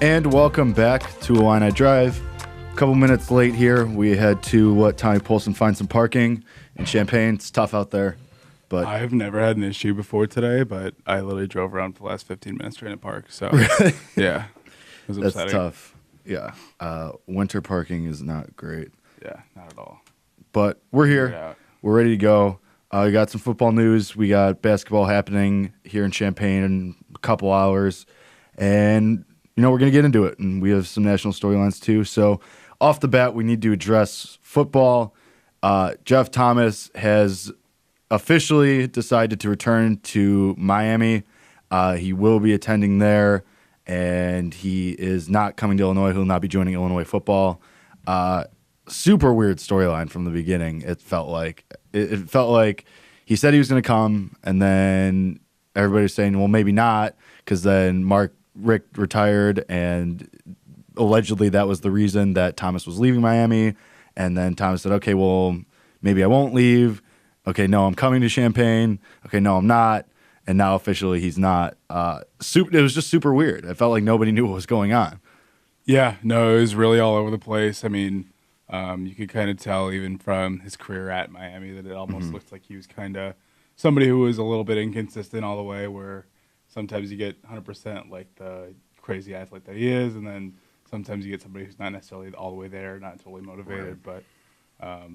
And welcome back to Illini Drive. A couple minutes late here. We had to let Tommy Polcyn find some parking in Champaign. It's tough out there. But I've never had an issue before today, but I literally drove around for the last 15 minutes trying to park. So, yeah, it was that's upsetting. tough. Yeah. Winter parking is not great. Yeah, not at all. But we're here. We're ready to go. We got some football news. We got basketball happening here in Champaign in a couple hours. And, we're going to get into it. And we have some national storylines too. So, off the bat, we need to address football. Jeff Thomas has officially decided to return to Miami. He will be attending there, and he is not coming to Illinois. He will not be joining Illinois football. Super weird storyline from the beginning. It felt like he said he was going to come, and then everybody was saying, well, maybe not, because then Rick retired, and allegedly that was the reason that Thomas was leaving Miami. And then Thomas said, okay, well, maybe I won't leave. Okay, no, I'm coming to Champaign. Okay, no, I'm not. And now officially he's not. It was just super weird. I felt like nobody knew what was going on. Yeah, no, it was really all over the place. I mean, you could kind of tell even from his career at Miami that it almost looked like he was kind of somebody who was a little bit inconsistent all the way, where sometimes you get 100% like the crazy athlete that he is, and then sometimes you get somebody who's not necessarily all the way there, not totally motivated. Right. But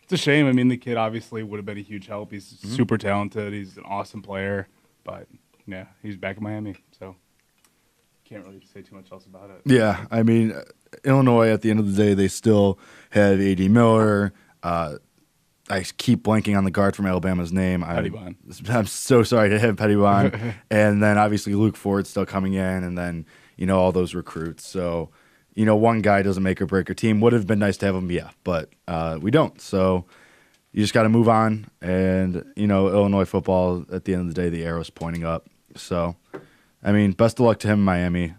it's a shame. I mean, the kid obviously would have been a huge help. He's super talented. He's an awesome player. But, yeah, he's back in Miami, so can't really say too much else about it. Yeah, I mean, Illinois, at the end of the day, they still have A.D. Miller. I keep blanking on the guard from Alabama's name. I'm so sorry to hit Pettibon. And then, obviously, Luke Ford's still coming in, and then, all those recruits. So, one guy doesn't make or break a team. Would have been nice to have him, yeah, but we don't. So you just got to move on. And, Illinois football, at the end of the day, the arrow's pointing up. So, I mean, best of luck to him in Miami.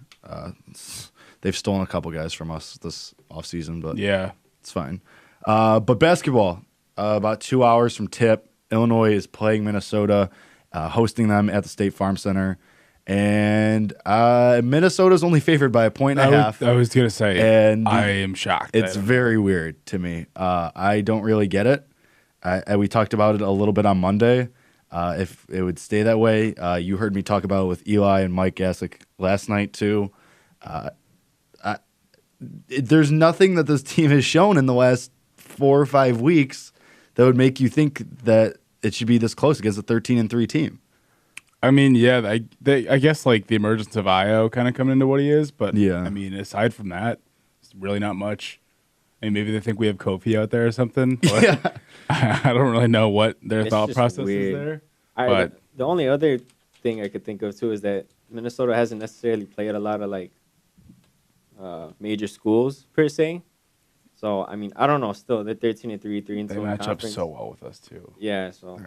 They've stolen a couple guys from us this offseason, but yeah, it's fine. But basketball, about 2 hours from tip, Illinois is playing Minnesota, hosting them at the State Farm Center. And Minnesota's only favored by 1.5. I was going to say, and I am shocked. It's very weird to me. I don't really get it. We talked about it a little bit on Monday. If it would stay that way, you heard me talk about it with Eli and Mike Gassick last night too. There's nothing that this team has shown in the last 4 or 5 weeks that would make you think that it should be this close against a 13-3 team. I mean, yeah, I guess like the emergence of Io kind of coming into what he is, but yeah. I mean, aside from that, it's really not much. I mean, maybe they think we have Kofi out there or something. But yeah. I don't really know what their thought process is there. But the only other thing I could think of too is that Minnesota hasn't necessarily played a lot of like major schools per se. So I mean, I don't know. Still, they're 13-3, 3-2. They match up so well with us too. Yeah. So.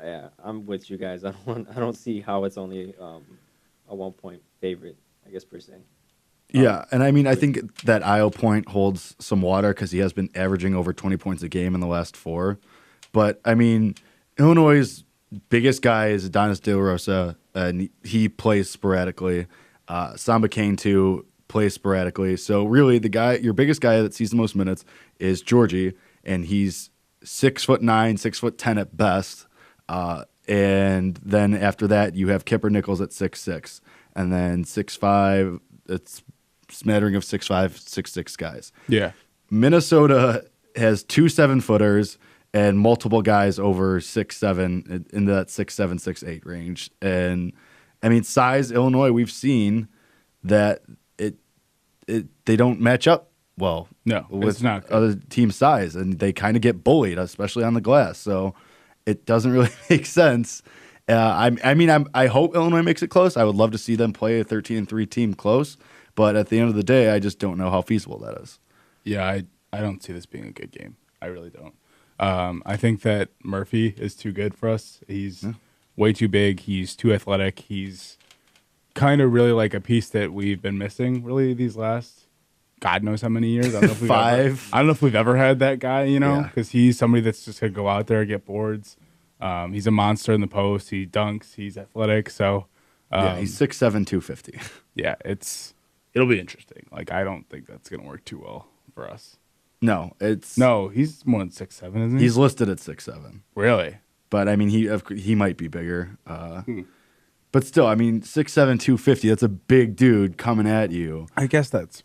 Yeah, I'm with you guys. I don't see how it's only a 1 point favorite, I guess, per se. Yeah, and I mean, I think that Io point holds some water because he has been averaging over 20 points a game in the last 4. But, I mean, Illinois' biggest guy is Adonis De La Rosa, and he plays sporadically. Samba Kane, too, plays sporadically. So, really, your biggest guy that sees the most minutes is Georgie, and he's 6'9", 6'10" at best. And then after that, you have Kipper Nichols at 6'6", and then 6'5". It's a smattering of 6'5", 6'6" guys. Yeah. Minnesota has 2 7-footers and multiple guys over 6'7", into that 6'7", 6'8" range. And I mean, size, Illinois, we've seen that they don't match up well. No, with it's not good. Other team size, and they kind of get bullied, especially on the glass. So. It doesn't really make sense. I hope Illinois makes it close. I would love to see them play a 13-3 team close. But at the end of the day, I just don't know how feasible that is. Yeah, I don't see this being a good game. I really don't. I think that Murphy is too good for us. He's way too big. He's too athletic. He's kind of really like a piece that we've been missing really these last God knows how many years. I don't know if we've 5. I don't know if we've ever had that guy, because he's somebody that's just going to go out there and get boards. He's a monster in the post. He dunks. He's athletic. So he's 6'7", 250. Yeah, it's it'll be interesting. Like, I don't think that's going to work too well for us. No, No, he's more than 6'7", isn't he? He's listed at 6'7". Really? But I mean, he might be bigger. But still, I mean, 6'7", 250. That's a big dude coming at you. I guess that's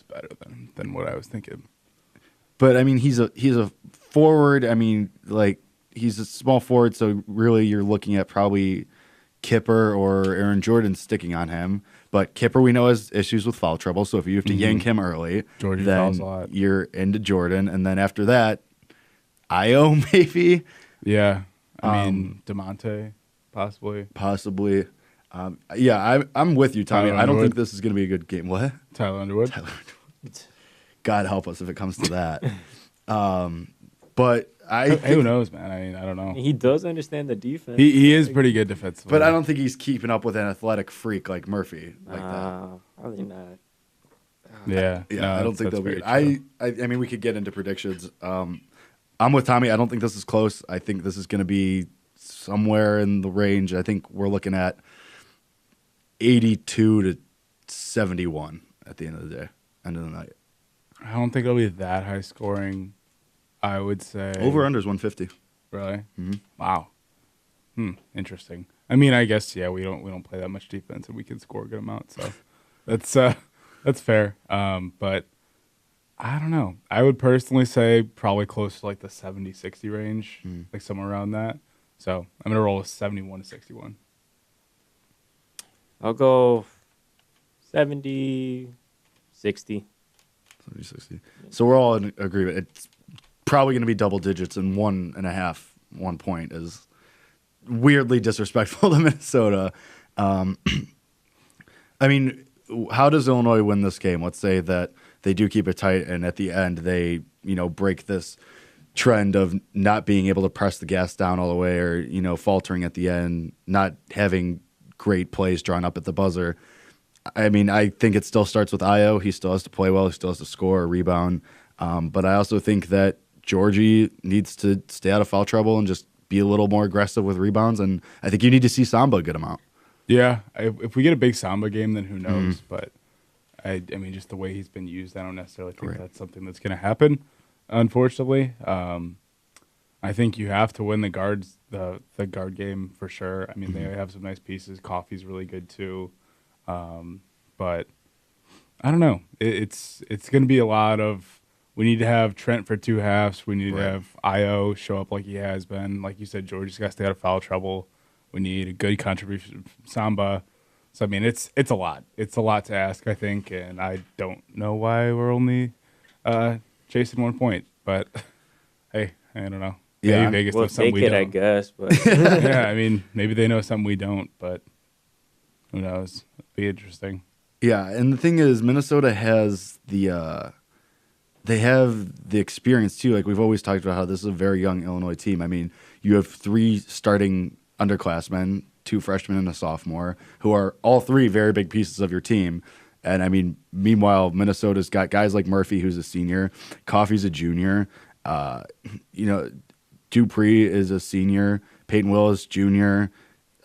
better than what I was thinking. But I mean, he's a forward. I mean, like, he's a small forward, so really you're looking at probably Kipper or Aaron Jordan sticking on him. But Kipper, we know, has issues with foul trouble, so if you have to yank him early, Jordan fouls a lot. then you're into Jordan. And then after that, Io maybe. Yeah. I mean, DeMonte, possibly. Possibly. Yeah, I'm with you, Tommy. Tyler I don't think Underwood. this is going to be a good game. What? Tyler Underwood. God help us if it comes to that. But Who knows, man? I mean, I don't know. He does understand the defense. He is pretty good defensively. But I don't think he's keeping up with an athletic freak like Murphy like that. Probably not. Yeah. Yeah, no, I don't think that's they'll be. very true. I mean, we could get into predictions. I'm with Tommy. I don't think this is close. I think this is going to be somewhere in the range. I think we're looking at 82 to 71 at the end of the day, end of the night. I don't think it'll be that high scoring. I would say Over under is 150. Really? Mm-hmm. Wow. Interesting. I mean, I guess we don't play that much defense and we can score a good amount, so that's fair. But I don't know. I would personally say probably close to like the 70-60 range, like somewhere around that. So I'm gonna roll with 71 to 61. I'll go 70, 60. 70-60. So we're all in agreement. It's probably going to be double digits, and 1.5 point is weirdly disrespectful to Minnesota. I mean, how does Illinois win this game? Let's say that they do keep it tight, and at the end they, break this trend of not being able to press the gas down all the way, or faltering at the end, not having great plays drawn up at the buzzer. I mean, I think it still starts with Io. He still has to play well. He still has to score or rebound. But I also think that Georgie needs to stay out of foul trouble and just be a little more aggressive with rebounds. And I think you need to see Samba a good amount. Yeah, if we get a big Samba game, then who knows? But I mean, just the way he's been used, I don't necessarily think that's something that's going to happen. Unfortunately, I think you have to win the guards, the guard game for sure. I mean, they have some nice pieces. Coffee's really good too. But I don't know. It's going to be a lot of, we need to have Trent for 2 halves. We need to have Io show up like he has been. Like you said, Georgie's got to stay out of foul trouble. We need a good contribution from Samba. So, I mean, it's a lot. It's a lot to ask, I think, and I don't know why we're only chasing 1 point. But, hey, I don't know. Maybe Yeah, Vegas we'll knows something take we it, don't. I guess. But Yeah, I mean, maybe they know something we don't, but who knows? It'll be interesting. Yeah, and the thing is, Minnesota has they have the experience too. Like we've always talked about how this is a very young Illinois team. I mean, you have 3 starting underclassmen, 2 freshmen and a sophomore, who are all 3 very big pieces of your team. And I mean, meanwhile, Minnesota's got guys like Murphy, who's a senior, Coffey's a junior, Dupree is a senior, Peyton Willis junior.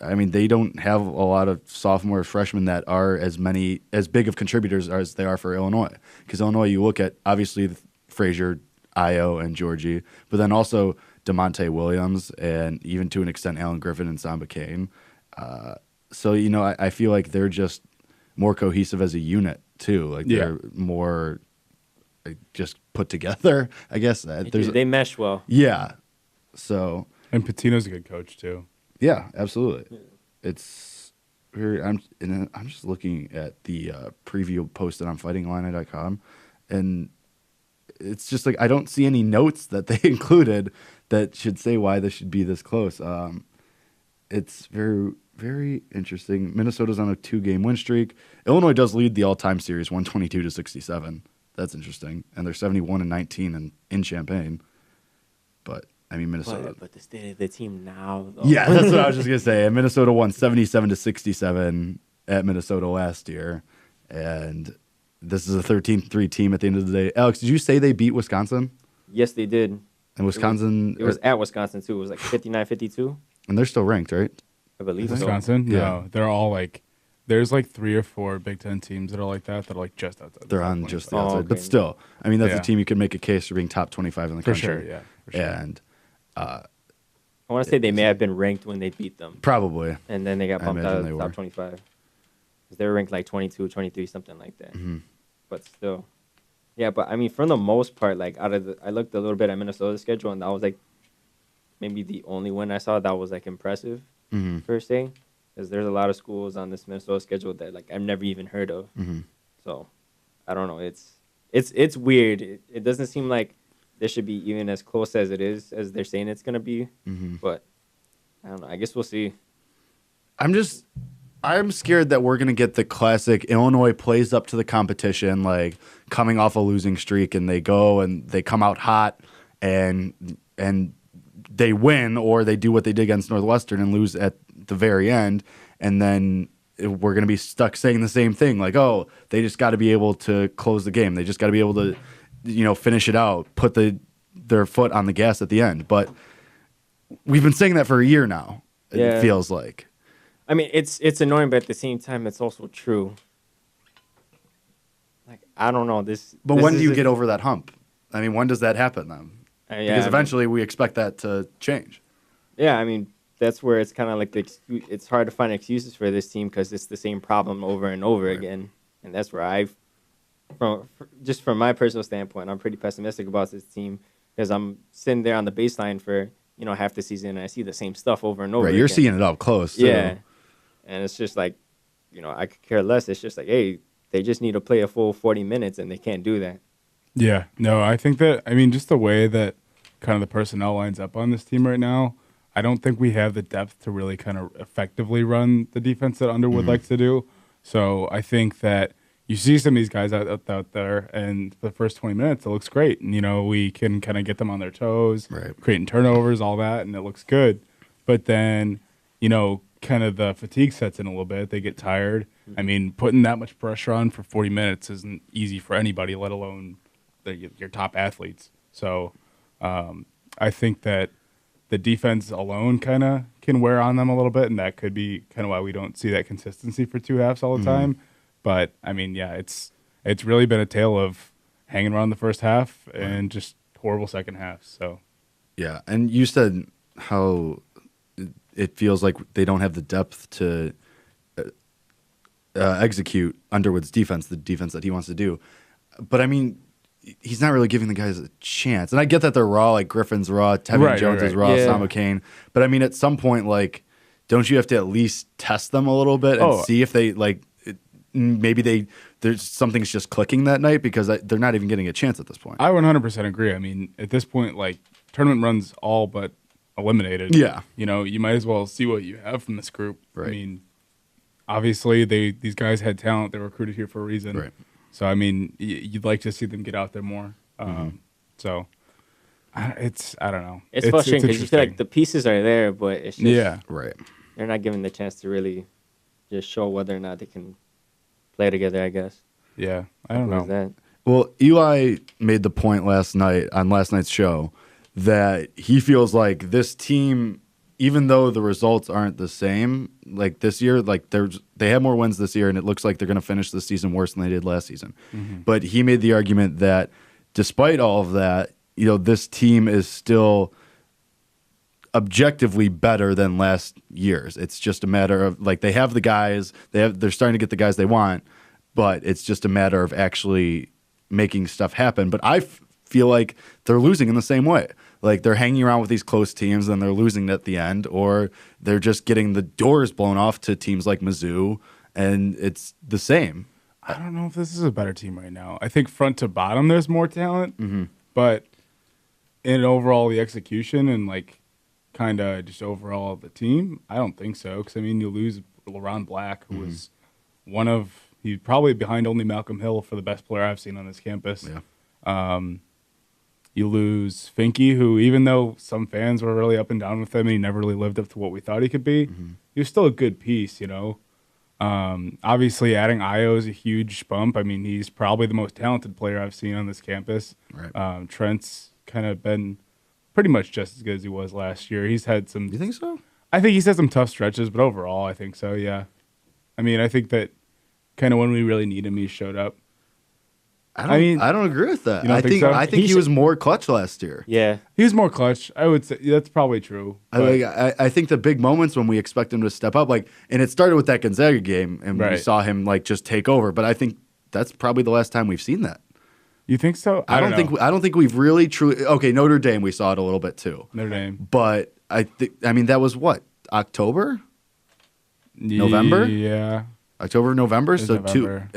I mean, they don't have a lot of sophomore freshmen that are as big of contributors as they are for Illinois. Because Illinois, you look at obviously Frazier, Io, and Georgie, but then also DeMonte Williams and even to an extent Alan Griffin and Samba Kane. So I feel like they're just more cohesive as a unit too. Like they're more just put together. I guess they mesh well. Yeah. So And Patino's a good coach too. yeah, absolutely. Yeah. It's very. I'm just looking at the preview posted on FightingIllini.com, and it's just like I don't see any notes that they included that should say why this should be this close. It's very, very interesting. Minnesota's on a 2-game win streak. Illinois does lead the all-time series, 122 to 67. That's interesting, and they're 71-19 in Champaign. But I mean, Minnesota. But the state of the team now, though. Yeah, that's what I was just gonna say. And Minnesota won 77 to 67 at Minnesota last year, and this is a 13-3 team at the end of the day. Alex, did you say they beat Wisconsin? Yes, they did. And Wisconsin. It was at Wisconsin too. It was like 59-52. And they're still ranked, right? I believe so. Wisconsin? Yeah. No, they're all like there's like 3 or 4 Big Ten teams that are like that are like just outside. They're on just the Oh, outside, okay. but still, I mean, that's Yeah. a team you can make a case for being top 25 in the For country. sure, yeah. For sure. And I want to say they may have been ranked when they beat them, probably. and then they got I bumped out imagine of they the were. top 25. 'Cause they were ranked like 22, 23, something like that. But still, yeah. But I mean, for the most part, like I looked a little bit at Minnesota's schedule, and that was like maybe the only win I saw that was like impressive per se. Because there's a lot of schools on this Minnesota schedule that like I've never even heard of. So I don't know. It's weird. It doesn't seem like this should be even as close as it is as they're saying it's gonna be. But I don't know. I guess we'll see. I'm scared that we're going to get the classic Illinois plays up to the competition, like coming off a losing streak, and they go and they come out hot and they win, or they do what they did against Northwestern and lose at the very end. And then we're going to be stuck saying the same thing, like, oh, they just got to be able to close the game. They just got to be able to, finish it out, put their foot on the gas at the end. But we've been saying that for a year now, Yeah. it feels like. I mean, it's annoying, but at the same time, it's also true. Like I don't know this. But this when do you is- get over that hump? I mean, when does that happen then? Yeah, Because I mean- eventually we expect that to change. Yeah, I mean that's where it's kind of like it's hard to find excuses for this team because it's the same problem over and over again, and that's where from my personal standpoint, I'm pretty pessimistic about this team because I'm sitting there on the baseline for half the season and I see the same stuff over and over. Right, you're again. seeing it up close, too. Yeah, and it's just like, I could care less. It's just like, hey, they just need to play a full 40 minutes and they can't do that. Yeah, no, I think that, just the way that kind of the personnel lines up on this team right now, I don't think we have the depth to really kind of effectively run the defense that Underwood likes to do. So I think that you see some of these guys out there, and the first 20 minutes, it looks great. And, we can kind of get them on their toes, Right. creating turnovers, all that, and it looks good. But then, kind of the fatigue sets in a little bit. They get tired. I mean, putting that much pressure on for 40 minutes isn't easy for anybody, let alone your top athletes. So I think that the defense alone kind of can wear on them a little bit, and that could be kind of why we don't see that consistency for 2 halves all the time. But, it's really been a tale of hanging around the first half and just horrible second half. So, Yeah, and you said how it feels like they don't have the depth to execute Underwood's defense, the defense that he wants to do. But, he's not really giving the guys a chance. And I get that they're raw, like Griffin's raw, Tevin Jones is raw, Yeah. Samo Kane. But, at some point, like, don't you have to at least test them a little bit and see if they, like, maybe there's something's just clicking that night because they're not even getting a chance at this point. I 100% agree. At this point, like, tournament runs all but eliminated. Yeah. You might as well see what you have from this group. Right. Obviously, these guys had talent. They were recruited here for a reason. Right. So, you'd like to see them get out there more. So, I don't know. It's frustrating because you feel like interesting. the pieces are there, but it's just Right. they're not given the chance to really just show whether or not they can play together, I guess. Yeah, I don't Simple as know. that. Well, Eli made the point last night on last night's show that he feels like this team, even though the results aren't the same, like this year, like they have more wins this year, and it looks like they're going to finish the season worse than they did last season. But he made the argument that despite all of that, this team is still objectively better than last year's. It's just a matter of like they have the guys, they're starting to get the guys they want, but it's just a matter of actually making stuff happen. But I feel like they're losing in the same way. Like they're hanging around with these close teams and they're losing at the end, or they're just getting the doors blown off to teams like Mizzou, and it's the same. I don't know if this is a better team right now. I think front to bottom there's more talent, but in overall the execution and like kind of just overall the team, I don't think so. Because you lose LaRon Black, who was he's probably behind only Malcolm Hill for the best player I've seen on this campus. Yeah. You lose Finke, who even though some fans were really up and down with him, and he never really lived up to what we thought he could be, he was still a good piece, Obviously, adding Io is a huge bump. He's probably the most talented player I've seen on this campus. Right. Trent's kind of been pretty much just as good as he was last year. He's had some. You think so? I think he's had some tough stretches, but overall, I think so. Yeah. I mean, I think that kind of when we really need him, he showed up. I don't agree with that. You don't think so? I think he was more clutch last year. Yeah. He was more clutch. I would say that's probably true. I think the big moments when we expect him to step up, and it started with that Gonzaga game, and we saw him just take over. But I think that's probably the last time we've seen that. You think so? I don't think we've really truly. Okay, Notre Dame, we saw it a little bit too. Notre Dame, but I mean, that was what, October, November? Yeah, October, November. So November.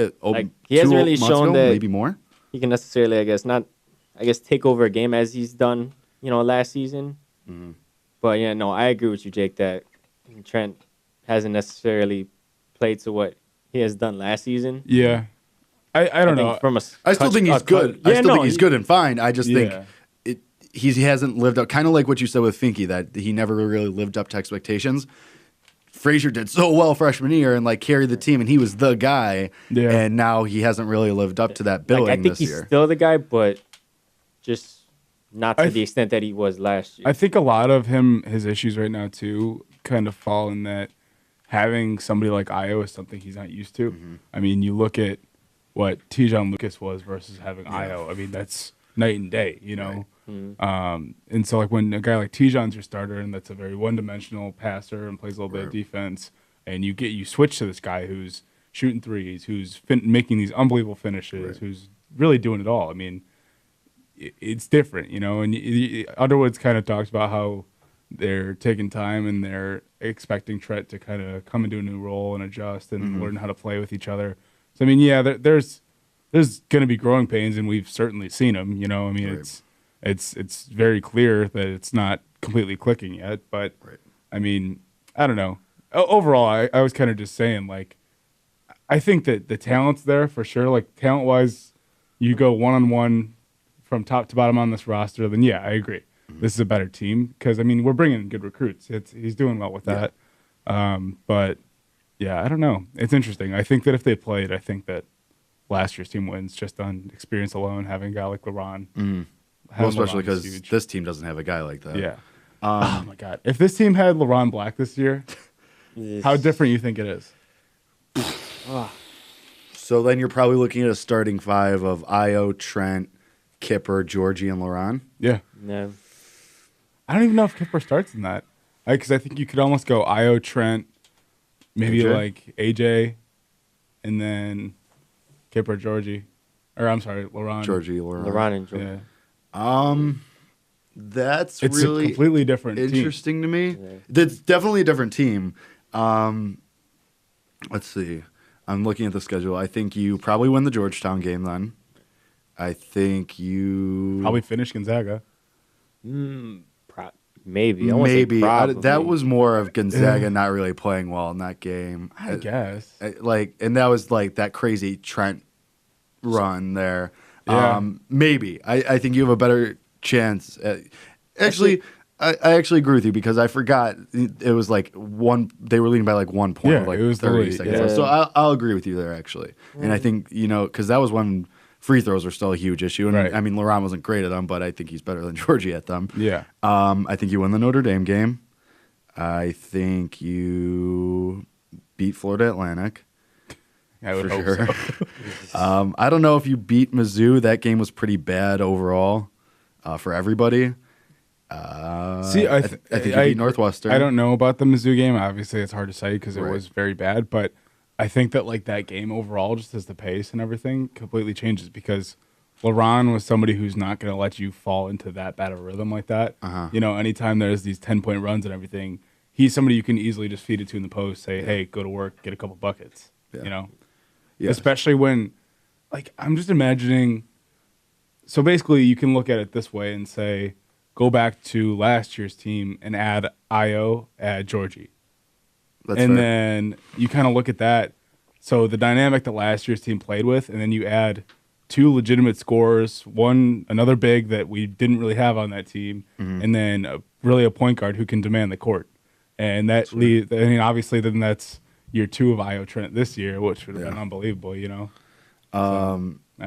He hasn't really shown ago, that maybe more. He can necessarily, I guess, take over a game as he's done, last season. Mm-hmm. But yeah, no, I agree with you, Jake, that Trent hasn't necessarily played to what he has done last season. Yeah. I don't know. I still think he's good. I still think he's good and fine. I just think he hasn't lived up, kind of like what you said with Finke, that he never really lived up to expectations. Frazier did so well freshman year and carried the team, and he was the guy. Yeah. And now he hasn't really lived up to that billing this year. I think he's still the guy, but just not to the extent that he was last year. I think a lot of his issues right now too kind of fall in that having somebody like Ayo is something he's not used to. Mm-hmm. I mean, you look at what Tijon Lucas was versus having Ayo. I mean, that's night and day, Right. Mm-hmm. And so when a guy like Tijon's your starter and that's a very one-dimensional passer and plays a little bit of defense, and you switch to this guy who's shooting threes, who's making these unbelievable finishes, who's really doing it all. I mean, it's different, And Underwood's kind of talked about how they're taking time and they're expecting Trent to kind of come into a new role and adjust and learn how to play with each other. So I mean, yeah, there's going to be growing pains, and we've certainly seen them. I mean, it's very clear that it's not completely clicking yet. But I mean, I don't know. Overall, I was kind of just saying, I think that the talent's there for sure. Talent wise, you go 1-on-1 from top to bottom on this roster, then yeah, I agree. Mm-hmm. This is a better team because I mean we're bringing in good recruits. He's doing well with that. But yeah, I don't know. It's interesting. I think that if they played, I think that last year's team wins just on experience alone, having a guy like LeBron. Mm. Well, especially because this team doesn't have a guy like that. Yeah. Oh, my God. If this team had LeBron Black this year, how different you think it is? So then you're probably looking at a starting five of Ayo, Trent, Kipper, Georgie, and LeBron? Yeah. No. I don't even know if Kipper starts in that. Because I think you could almost go Ayo, Trent, maybe AJ, and then Kipper, Georgie. Or I'm sorry, LeBron. Georgie, LeBron. LeBron and Georgie. Yeah. It's really a completely different interesting team. to me. Yeah. It's definitely a different team. Let's see. I'm looking at the schedule. I think you probably win the Georgetown game then. I think you probably finish Gonzaga. Maybe. That was more of Gonzaga not really playing well in that game. I guess. And that was that crazy Trent run there. Yeah. Maybe. I think you have a better chance. Actually, I actually agree with you because I forgot it was one. They were leading by 1 point. Yeah, it was 30 seconds. Yeah. So I'll agree with you there actually. And I think because that was when free throws were still a huge issue. And I mean, LeBron wasn't great at them, but I think he's better than Georgie at them. Yeah. I think you win the Notre Dame game. I think you beat Florida Atlantic. I would hope so. I don't know if you beat Mizzou. That game was pretty bad overall for everybody. I think you beat Northwestern. I don't know about the Mizzou game. Obviously, it's hard to say because it was very bad. But I think that that game overall, just as the pace and everything, completely changes because LeBron was somebody who's not going to let you fall into that bad of a rhythm like that. Uh-huh. Anytime there's these 10-point runs and everything, he's somebody you can easily just feed it to in the post, say, hey, go to work, get a couple buckets, Yeah. Especially when, I'm just imagining. So basically, you can look at it this way and say, go back to last year's team and add Ayo, add Georgie. That's fair. Then you kind of look at that. So the dynamic that last year's team played with, and then you add two legitimate scorers, another big that we didn't really have on that team, and then really a point guard who can demand the court. And that leads, obviously, then that's year 2 of Ayo Trent this year, which would have been unbelievable, I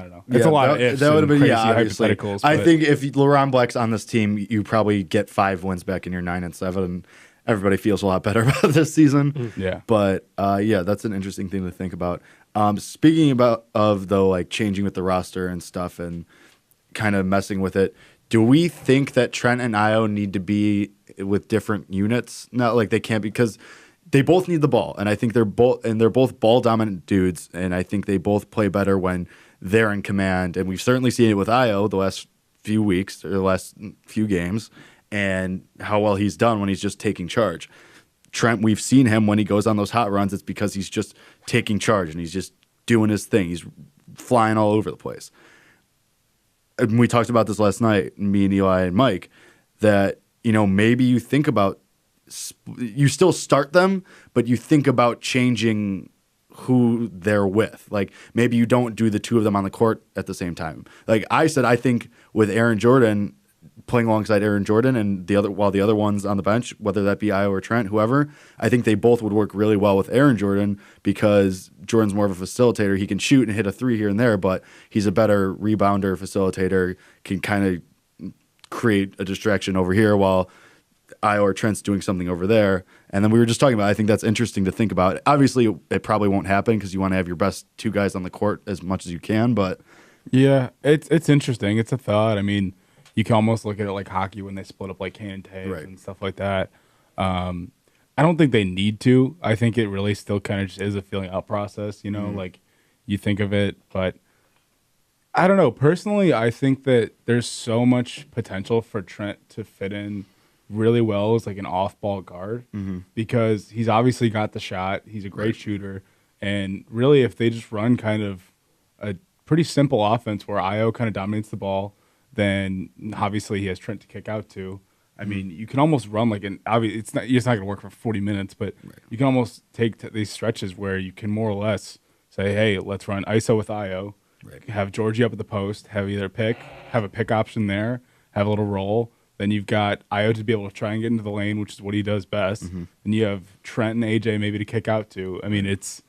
don't know. It's a lot of ifs. That would have been obviously. Hypotheticals. I think if LeBron Black's on this team, you probably get 5 wins back in your 9-7. everybody feels a lot better about this season. Yeah. But yeah, that's an interesting thing to think about. Speaking of though, like changing with the roster and stuff and kind of messing with it, do we think that Trent and Io need to be with different units? Not like they can't, because they both need the ball, and I think they're both ball dominant dudes, and I think they both play better when they're in command. And we've certainly seen it with Io the last few weeks or the last few games, and how well he's done when he's just taking charge. Trent, we've seen him when he goes on those hot runs, it's because he's just taking charge and he's just doing his thing. He's flying all over the place. And we talked about this last night, me and Eli and Mike, that, maybe you think about, you still start them, but you think about changing who they're with. Like, maybe you don't do the two of them on the court at the same time. Like I said, I think with Aaron Jordan, playing alongside Aaron Jordan and the other ones on the bench, whether that be Io or Trent, whoever, I think they both would work really well with Aaron Jordan, because Jordan's more of a facilitator. He can shoot and hit a three here and there, but he's a better rebounder, facilitator, can kind of create a distraction over here while Io or Trent's doing something over there. And then we were just talking about, I think that's interesting to think about. Obviously, it probably won't happen because you want to have your best two guys on the court as much as you can, but yeah, it's interesting. It's a thought. I mean, you can almost look at it like hockey when they split up like Kane and Taves and stuff like that. I don't think they need to. I think it really still kind of just is a feeling out process, like you think of it. But I don't know. Personally, I think that there's so much potential for Trent to fit in really well as like an off-ball guard, because he's obviously got the shot. He's a great shooter. And really, if they just run kind of a pretty simple offense where Io kind of dominates the ball, then obviously he has Trent to kick out to. I mean, you can almost run like it's not going to work for 40 minutes, but you can almost take these stretches where you can more or less say, hey, let's run ISO with Io, have Georgie up at the post, have a pick option there, have a little roll. Then you've got Io to be able to try and get into the lane, which is what he does best. And you have Trent and AJ maybe to kick out to. I mean, it's,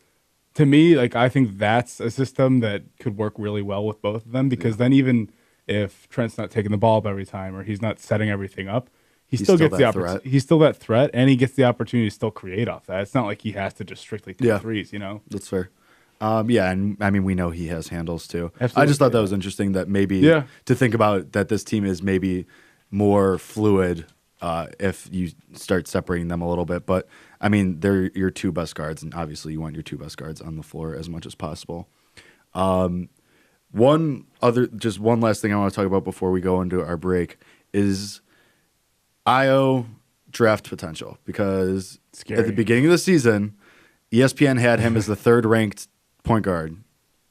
to me, like, I think that's a system that could work really well with both of them, because then even if Trent's not taking the ball up every time or he's not setting everything up, he's still gets the opportunity. He's still that threat, and he gets the opportunity to still create off that. It's not like he has to just strictly take threes, That's fair. Yeah, and I mean, we know he has handles too. Absolutely. I just thought that was interesting that maybe to think about that this team is maybe more fluid if you start separating them a little bit. But I mean, they're your two best guards, and obviously you want your two best guards on the floor as much as possible. One last thing I want to talk about before we go into our break is Io draft potential, because at the beginning of the season, ESPN had him as the third ranked point guard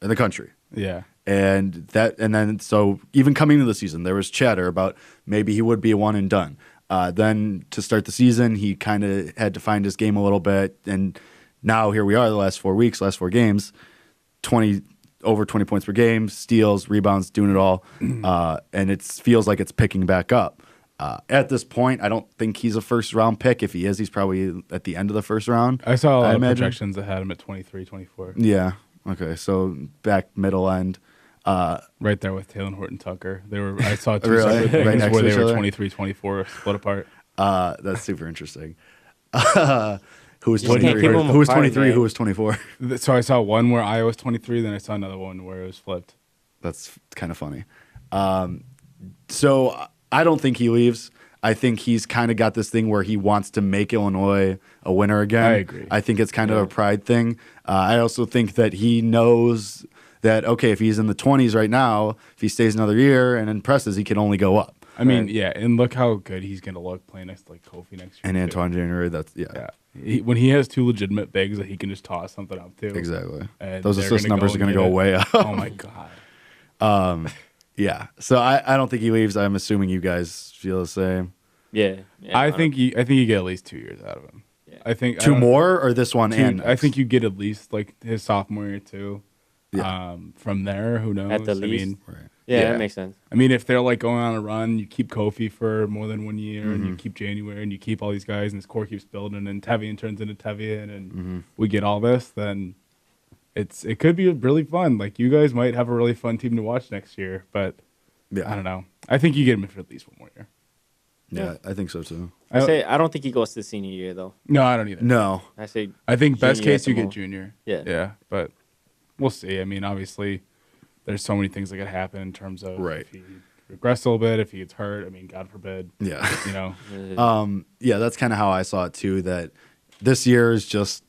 in the country. Yeah. And then so even coming into the season, there was chatter about maybe he would be a one and done. Then to start the season, he kind of had to find his game a little bit, and now here we are, the last 4 games, over 20 points per game, steals, rebounds, doing it all, and it feels like it's picking back up. At this point, I don't think he's a first-round pick. If he is, he's probably at the end of the first round. I saw a lot of projections that had him at 23, 24. Yeah. Okay. So back middle end. Right there with Taylor Horton Tucker. I saw two Really? separate things Right where they next to were each other? 23, 24, split apart. That's super interesting. Who was You can't 23? keep 'em Who was apart, 23? man. Who was 24? So I saw one where I was 23, then I saw another one where it was flipped. That's kind of funny. So I don't think he leaves. I think he's kind of got this thing where he wants to make Illinois a winner again. I agree. I think it's kind of a pride thing. I also think that he knows that, okay, if he's in the 20s right now, if he stays another year and impresses, he can only go up. I mean, yeah, and look how good he's going to look playing next to like Kofi next year. And too. Antoine January, that's, Yeah. When he has two legitimate bigs that he can just toss something up to. Exactly. And Those they're assist numbers are going to go way up. Oh, my God. Yeah. So I don't think he leaves. I'm assuming you guys feel the same. Yeah. I think you get at least 2 years out of him. Yeah. I think Two more or this one and I think you get at least like his sophomore year too. Yeah. From there, who knows? At the I least. mean, right. Yeah, that makes sense. I mean, if they're like going on a run, you keep Kofi for more than 1 year, and you keep January, and you keep all these guys, and this core keeps building, and Tevian turns into Tevian, and we get all this, then it could be really fun. Like, you guys might have a really fun team to watch next year, but I don't know. I think you get him for at least 1 more year. Yeah, I think so too. I don't think he goes to senior year though. No, I don't either. No. I think best junior case at you the get most. junior. Yeah. Yeah, but we'll see. I mean, obviously, there's so many things that could happen in terms of if he regress a little bit, if he gets hurt. I mean, God forbid. Yeah. You know. Yeah, that's kind of how I saw it too. That this year is just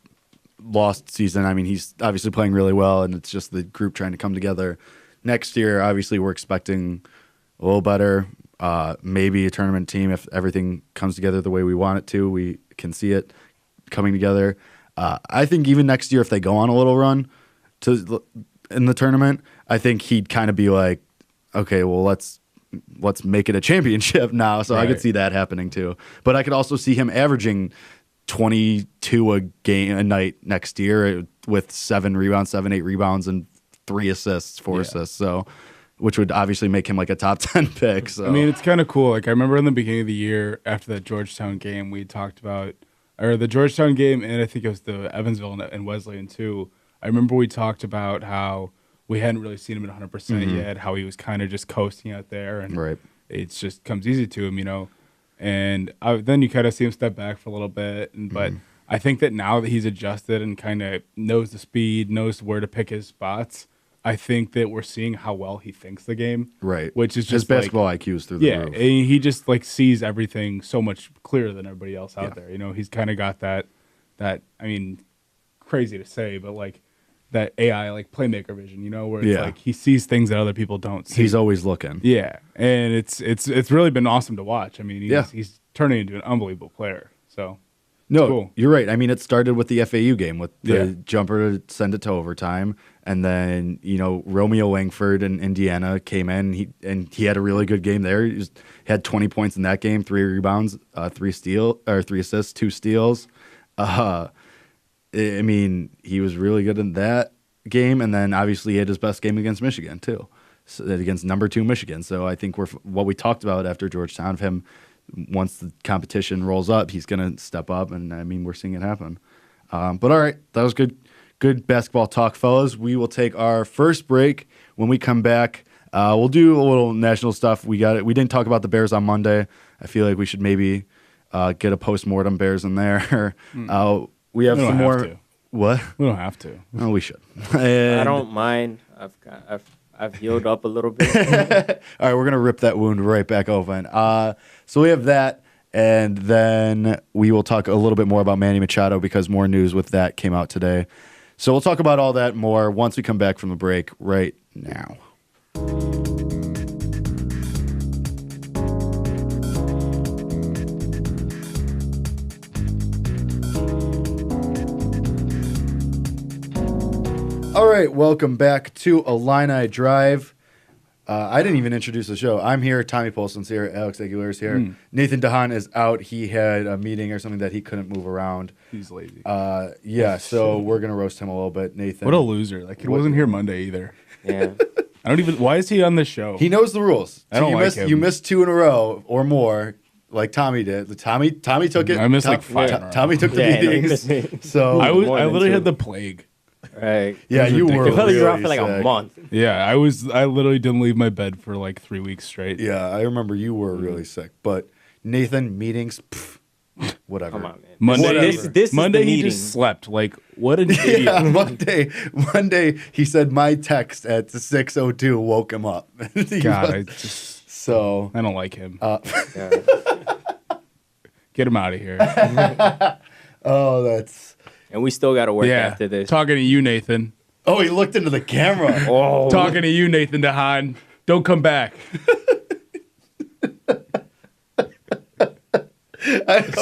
lost season. I mean, he's obviously playing really well, and it's just the group trying to come together. Next year, obviously, we're expecting a little better. Maybe a tournament team if everything comes together the way we want it to. We can see it coming together. I think even next year, if they go on a little run in the tournament, I think he'd kind of be like, okay, well, let's make it a championship now. So I could see that happening too. But I could also see him averaging 22 a night next year with 8 rebounds, and 3 assists, 4 assists. So, which would obviously make him like a top 10 pick. So I mean, it's kind of cool. Like I remember in the beginning of the year after that Georgetown game, we talked about, or the Georgetown game, and I think it was the Evansville and Wesleyan too. I remember we talked about how we hadn't really seen him at 100% yet, how he was kind of just coasting out there, and it just comes easy to him, you know. And then you kind of see him step back for a little bit, but I think that now that he's adjusted and kind of knows the speed, knows where to pick his spots, I think that we're seeing how well he thinks the game. Right. Which is just his basketball IQ is through the roof. Yeah, and he just like sees everything so much clearer than everybody else out there. You know, he's kind of got that I mean, crazy to say, but like that AI like playmaker vision, you know, where it's like he sees things that other people don't see. He's always looking. Yeah, and it's really been awesome to watch. I mean, he's turning into an unbelievable player. So cool. You're right. I mean, it started with the FAU game with the jumper to send it to overtime, and then Romeo Langford in Indiana came in. He had a really good game there. He had 20 points in that game, 3 rebounds, 3 assists, 2 steals. I mean, he was really good in that game, and then obviously he had his best game against Michigan too, against number 2 Michigan. So I think what we talked about after Georgetown of him. Once the competition rolls up, he's going to step up, and I mean, we're seeing it happen. But all right, that was good basketball talk, fellas. We will take our first break. When we come back, we'll do a little national stuff. We didn't talk about the Bears on Monday. I feel like we should maybe get a post-mortem Bears in there. We have some more. What? We don't have to. Oh, we should. I don't mind. I've healed up a little bit. All right, we're gonna rip that wound right back open. So we have that, and then we will talk a little bit more about Manny Machado because more news with that came out today. So we'll talk about all that more once we come back from the break right now. All right, welcome back to Illini Drive. I didn't even introduce the show. I'm here. Tommy Polcyn's here. Alex Aguilera's here. Nathan DeHaan is out. He had a meeting or something that he couldn't move around. He's lazy. So we're going to roast him a little bit. Nathan. What a loser. Like, he wasn't here Monday either. Yeah. Why is he on the show? He knows the rules. I don't like him. You missed 2 in a row or more, like Tommy did. Tommy took it. I missed like 5 in a row. Tommy took the meetings. So I literally had the plague. Right. Yeah, you were really really off for like sick. a month. Yeah, I literally didn't leave my bed for like 3 weeks straight. Yeah, I remember you were really sick. But Nathan, meetings, whatever. Come on, man. Monday, This Monday is the he meeting. just slept. Like, what an idiot. Yeah, Monday he said my text at 6:02 woke him up. God, I don't like him. Get him out of here. And we still got to work after this. Talking to you, Nathan. Oh, he looked into the camera. Talking to you, Nathan DeHaan. Don't come back.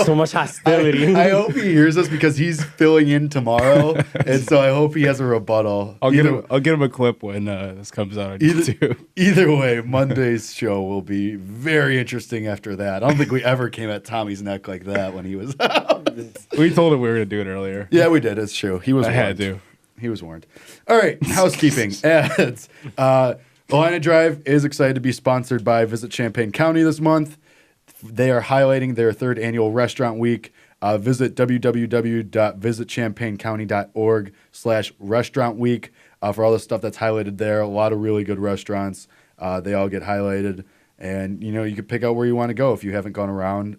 So much hostility. I hope he hears us because he's filling in tomorrow, and so I hope he has a rebuttal. I'll get him a clip when this comes out on YouTube. Either way, Monday's show will be very interesting after that. I don't think we ever came at Tommy's neck like that when he was out. We told him we were going to do it earlier. Yeah, we did. It's true. He was warned. Had to. He was warned. All right, housekeeping. Ads. Illini Drive is excited to be sponsored by Visit Champaign County this month. They are highlighting their 3rd annual restaurant week. Visit www.visitchampaigncounty.org/restaurant week for all the stuff that's highlighted there. A lot of really good restaurants. They all get highlighted. And, you can pick out where you want to go if you haven't gone around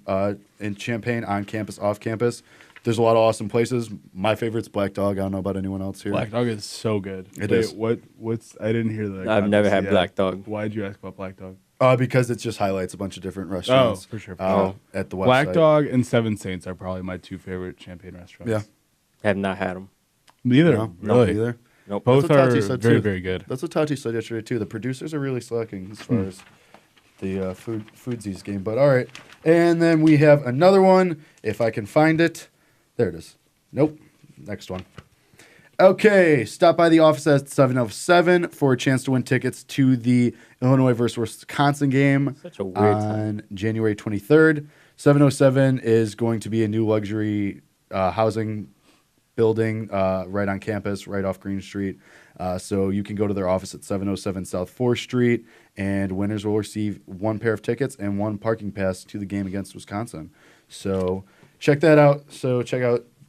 in Champaign, on campus, off campus. There's a lot of awesome places. My favorite's Black Dog. I don't know about anyone else here. Black Dog is so good. It is. What's I didn't hear that. I've never had Black Dog. Why'd you ask about Black Dog? Because it just highlights a bunch of different restaurants. For sure. At the website. Black Dog and Seven Saints are probably my two favorite Champagne restaurants. Yeah. I have not had them. Neither. No, Really. either. Nope. Both That's what are Tati said, very, too. very good. That's what Tati said yesterday, too. The producers are really slacking as far as the foodsies game. But all right. And then we have another one, if I can find it. There it is. Nope. Next one. Okay. Stop by the office at 7:07 for a chance to win tickets to the Illinois versus Wisconsin game Such a weird on time. January 23rd. 707 is going to be a new luxury housing building right on campus, right off Green Street. So you can go to their office at 707 South 4th Street, and winners will receive one pair of tickets and one parking pass to the game against Wisconsin. So check that out.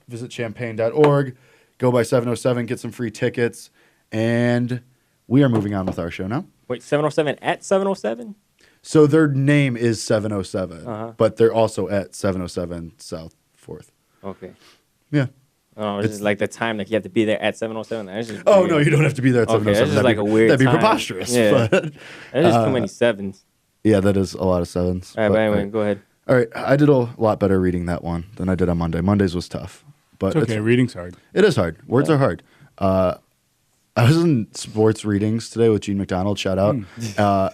Visit champagne.org, go by 707, get some free tickets, and we are moving on with our show now. Wait, 707 at 707? So their name is 707, Uh-huh. but they're also at 707 South 4th. Okay. Yeah. Oh, it's just like the time, like you have to be there at 7:07. That's just Oh, weird. no, you don't have to be there at Okay, 707. that's just like a weird That'd be time. preposterous. Yeah. But, There's just too many sevens. yeah, that is a lot of sevens. All right, but anyway, all right. go ahead. All right, I did a lot better reading that one than I did on Monday. Monday's was tough, but It's okay. Reading's hard. it is hard. Words are hard. I was in sports readings today with Gene McDonald. Shout out,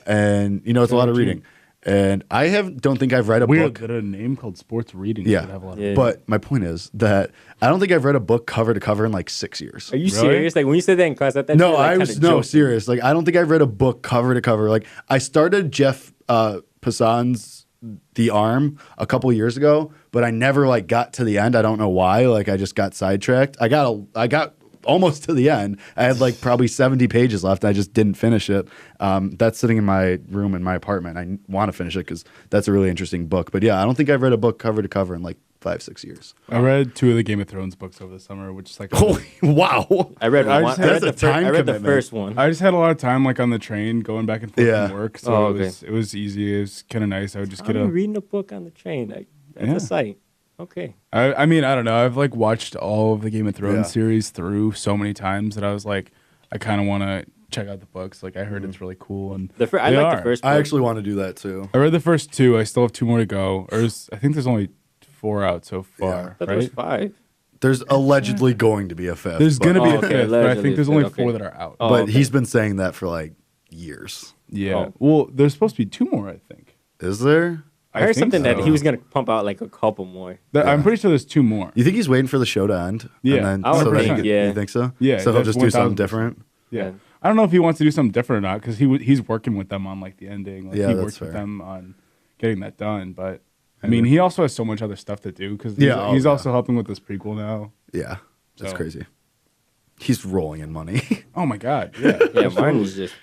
and it's a lot of Gene. reading. And I don't think I've read a Weird book. that a name called Sports Reading Yeah. would have a lot of Yeah. But my point is that I don't think I've read a book cover to cover in like 6 years. Are you Really? serious? Like when you said that in class, I thought No, you were, like, I was kinda joking. serious. Like I don't think I've read a book cover to cover. Like I started Jeff Passan's The Arm a couple years ago, but I never like got to the end. I don't know why. Like I just got sidetracked. I got almost to the end. I had like probably 70 pages left. I just didn't finish it. That's sitting in my room in my apartment. I want to finish it because that's a really interesting book. But yeah, I don't think I've read a book cover to cover in like 5-6 years. I read 2 of the Game of Thrones books over the summer, which is like Holy wow! I read I one. just I read, had- the, that's a time I read the commitment. first one. I just had a lot of time like on the train going back and forth Yeah. from work, so Oh, it was easy. It was kind of nice. I would just I'm get a. reading a book on the train. Like, that's Yeah. a sight. Okay. I mean, I don't know. I've like watched all of the Game of Thrones Yeah. series through so many times that I was like, I kind of want to check out the books. Like I heard it's really cool, and I they like are. the first book. I actually want to do that too. I read the first 2. I still have 2 more to go. I think there's only 4 out so Yeah. I far, thought there was right? 5. There's allegedly going to be a fifth. There's but- gonna be Oh, a okay, 5th, but I allegedly think there's a only fifth, 4 okay. that are out. Oh, but okay. he's been saying that for like years. Yeah. Oh. Well, there's supposed to be 2 more, I think. Is there? I heard think something that so. he was gonna pump out like a couple more. I'm pretty sure there's 2 more. You think he's waiting for the show to end? Yeah. And then, I would so that he think, could- yeah. You think so? Yeah, So he'll that's just do something 1000%. different? Yeah. Yeah. I don't know if he wants to do something different or not because he's working with them on like the ending. Like, Yeah, he that's worked with fair. them on getting that done. But I mean, he also has so much other stuff to do because Yeah, he's oh, also helping with this prequel now. Yeah. That's So- crazy. He's rolling in money. Oh my god, yeah. Yeah, mine was just.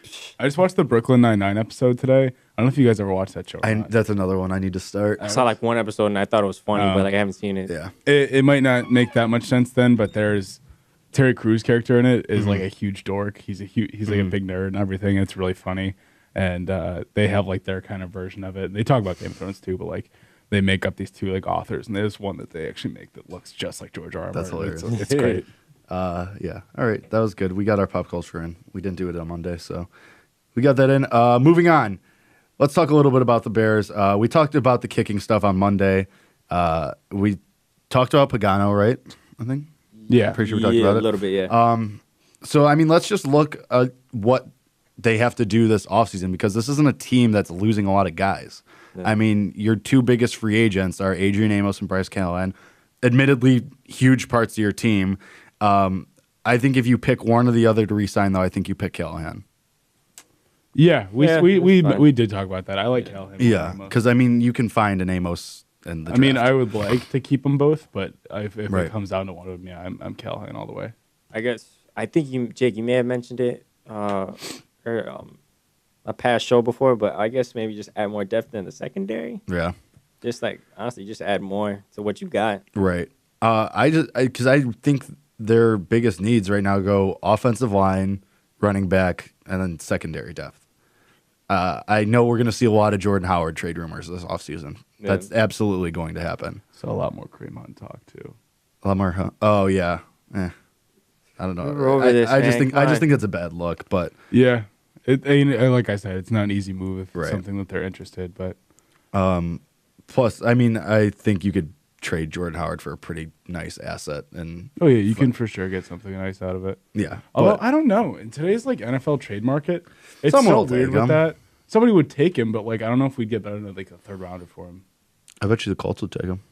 I just watched the Brooklyn Nine-Nine episode today. I don't know if you guys ever watched that show. Or not. That's another one I need to start. I saw like one episode and I thought it was funny, Oh. but like I haven't seen it. Yeah. It might not make that much sense then, but there's Terry Crews character in it is like a huge dork. He's like a big nerd and everything. It's really funny, and they have like their kind of version of it. They talk about Game of Thrones too, but like they make up these 2 like authors, and there's one that they actually make that looks just like George R.R. That's Martin. hilarious. It's great. Yeah. All right. That was good. We got our pop culture in. We didn't do it on Monday, so we got that in. Moving on. Let's talk a little bit about the Bears. We talked about the kicking stuff on Monday. We talked about Pagano, right? I think. Yeah, Pretty sure we talked about a it. little bit, yeah. So, I mean, let's just look at what they have to do this offseason because this isn't a team that's losing a lot of guys. Yeah. I mean, your 2 biggest free agents are Adrian Amos and Bryce Callahan. Admittedly, huge parts of your team. I think if you pick one or the other to re-sign, though, I think you pick Callahan. Yeah, we Yeah, we that's fine. we did talk about that. I like Callahan. Yeah, because, I mean, you can find an Amos in the I mean, draft. I would like to keep them both, but if Right. it comes down to one of them, yeah, I'm Callahan all the way. I guess I think Jake, you may have mentioned it or a past show before, but I guess maybe just add more depth in the secondary. Yeah, Just like honestly, just add more to what you got. right. Because I think their biggest needs right now go offensive line, running back, and then secondary depth. I know we're going to see a lot of Jordan Howard trade rumors this offseason. Yeah. That's absolutely going to happen. So a lot more Kareem Hunt talk too. A lot more. Oh yeah. I don't know. We're over this, I just man. think Come on. that's a bad look. But Yeah, like I said, it's not an easy move if it's something that they're interested. But plus, I mean, I think you could trade Jordan Howard for a pretty nice asset. And you can for sure get something nice out of it. yeah. Although But I don't know, in today's like NFL trade market, it's Someone so will weird take with him. that. Somebody would take him, but like I don't know if we'd get better than like a third rounder for him, I bet you the Colts would take him.